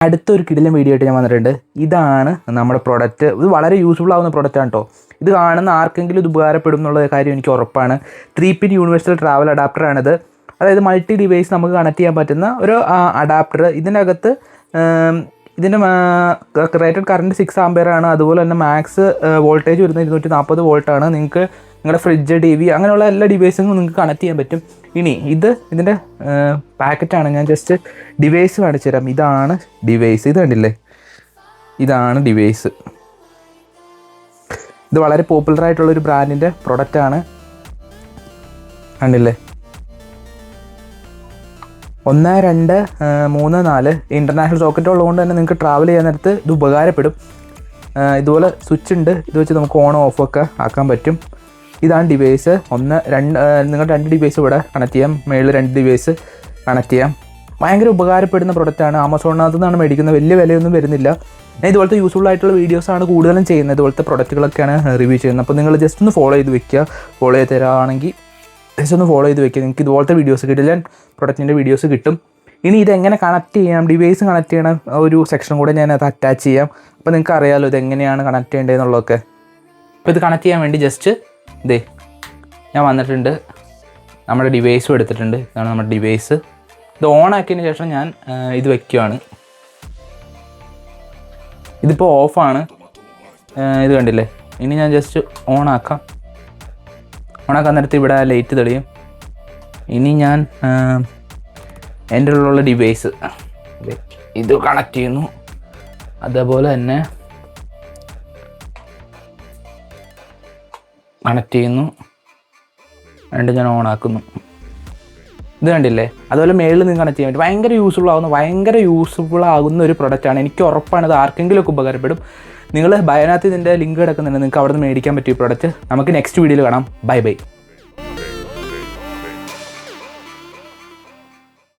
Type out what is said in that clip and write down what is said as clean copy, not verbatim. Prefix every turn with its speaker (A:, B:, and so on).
A: അടുത്തൊരു കിടിലൻ വീഡിയോ ആയിട്ട് ഞാൻ വന്നിട്ടുണ്ട്. ഇതാണ് നമ്മുടെ പ്രൊഡക്റ്റ്. ഇത് വളരെ യൂസ്ഫുൾ ആവുന്ന പ്രൊഡക്റ്റാണ് കേട്ടോ. ഇത് കാണുന്ന ആർക്കെങ്കിലും ഇത് ഉപകാരപ്പെടും എന്നുള്ള കാര്യം എനിക്ക് ഉറപ്പാണ്. 3-pin universal travel അഡാപ്റ്ററാണിത്. അതായത് മൾട്ടി ഡിവൈസ് നമുക്ക് കണക്ട് ചെയ്യാൻ പറ്റുന്ന ഒരു അഡാപ്റ്റർ. ഇതിനകത്ത് ഇതിൻ്റെ റേറ്റഡ് കറണ്ട് 6 ആംപിയറാണ്. അതുപോലെ തന്നെ മാക്സ് വോൾട്ടേജ് വരുന്നത് 240 വോൾട്ടാണ്. നിങ്ങൾക്ക് നിങ്ങളുടെ ഫ്രിഡ്ജ്, TV അങ്ങനെയുള്ള എല്ലാ ഡിവൈസും നിങ്ങൾക്ക് കണക്ട് ചെയ്യാൻ പറ്റും. ഇനി ഇതിൻ്റെ പാക്കറ്റാണ്. ഞാൻ ജസ്റ്റ് ഡിവൈസ് കാണിച്ചു തരാം. ഇതാണ് ഡിവൈസ്. ഇത് കണ്ടില്ലേ, ഇതാണ് ഡിവൈസ്. ഇത് വളരെ പോപ്പുലറായിട്ടുള്ളൊരു ബ്രാൻഡിൻ്റെ പ്രൊഡക്റ്റാണ്. കണ്ടില്ലേ, 1, 2, 3, 4 ഇൻ്റർനാഷണൽ സോക്കറ്റ് ഉള്ളതുകൊണ്ട് തന്നെ നിങ്ങൾക്ക് ട്രാവൽ ചെയ്യാൻ നേരത്ത് ഇത് ഉപകാരപ്പെടും. ഇതുപോലെ സ്വിച്ച് ഉണ്ട്. ഇത് വെച്ച് നമുക്ക് ഓൺ ഓഫ് ഒക്കെ ആക്കാൻ പറ്റും. ഇതാണ് ഡിവൈസ്. 1, 2 നിങ്ങൾ 2 ഡിവൈസ് ഇവിടെ കണക്ട് ചെയ്യാം. മേളിൽ 2 ഡിവൈസ് കണക്ട് ചെയ്യാം. ഭയങ്കര ഉപകാരപ്പെടുന്ന പ്രൊഡക്റ്റാണ്. ആമസോണിനകത്ത് നിന്നാണ് മേടിക്കുന്നത്. വലിയ വിലയൊന്നും വരുന്നില്ല. ഞാൻ ഇതുപോലത്തെ യൂസ്ഫുൾ ആയിട്ടുള്ള വീഡിയോസാണ് കൂടുതലും ചെയ്യുന്നത്. ഇതുപോലത്തെ പ്രൊഡക്റ്റുകളൊക്കെയാണ് റിവ്യൂ ചെയ്യുന്നത്. അപ്പോൾ നിങ്ങൾ ജസ്റ്റ് ഒന്ന് ഫോളോ ചെയ്ത് വെക്കുക. ഫോളോ ചെയ്ത് തരാണെങ്കിൽ ജസ്റ്റ് ഒന്ന് ഫോളോ ചെയ്ത് വെക്കുക. നിങ്ങൾക്ക് ഇതുപോലത്തെ വീഡിയോസ് കിട്ടില്ല, പ്രൊഡക്റ്റിൻ്റെ വീഡിയോസ് കിട്ടും. ഇനി ഇതെങ്ങനെ കണക്ട് ചെയ്യാം, ഡിവൈസ് കണക്ട് ചെയ്യണം ഒരു സെക്ഷൻ കൂടെ ഞാനത് അറ്റാച്ച് ചെയ്യാം. അപ്പോൾ നിങ്ങൾക്ക് അറിയാമല്ലോ ഇതെങ്ങനെയാണ് കണക്ട് ചെയ്യേണ്ടതെന്നുള്ളതൊക്കെ. അപ്പോൾ ഇത് കണക്ട് ചെയ്യാൻ വേണ്ടി ജസ്റ്റ് ഞാൻ വന്നിട്ടുണ്ട്. നമ്മുടെ ഡിവൈസും എടുത്തിട്ടുണ്ട്. ഇതാണ് നമ്മുടെ ഡിവൈസ്. ഇത് ഓൺ ആക്കിയതിന് ശേഷം ഞാൻ ഇത് വയ്ക്കുകയാണ്. ഇതിപ്പോൾ ഓഫാണ്. ഇത് കണ്ടില്ലേ. ഇനി ഞാൻ ജസ്റ്റ് ഓണാക്കാൻ നേരത്ത് ഇവിടെ ലൈറ്റ് തെളിയും. ഇനി ഞാൻ എൻ്റെ ഉള്ള ഡിവൈസ് ഇത് കണക്ട് ചെയ്യുന്നു. അതേപോലെ തന്നെ കണക്ട് ചെയ്യുന്നു. രണ്ട് ഞാൻ ഓണാക്കുന്നു. ഇത് കണ്ടില്ലേ. അതുപോലെ മേളിൽ നിന്ന് കണക്ട് ചെയ്യാൻ പറ്റും. ഭയങ്കര യൂസ്ഫുൾ ആകുന്ന ഒരു പ്രൊഡക്റ്റാണ്. എനിക്ക് ഉറപ്പാണ് ഇത് ആർക്കെങ്കിലും ഒക്കെ ഉപകാരപ്പെടും. നിങ്ങൾ ബയോനകത്ത് ഇതിൻ്റെ ലിങ്ക് കിടക്കുന്നുണ്ട്. നിങ്ങൾക്ക് അവിടെ നിന്ന് മേടിക്കാൻ പറ്റിയ പ്രൊഡക്റ്റ്. നമുക്ക് നെക്സ്റ്റ് വീഡിയോയിൽ കാണാം. ബൈ.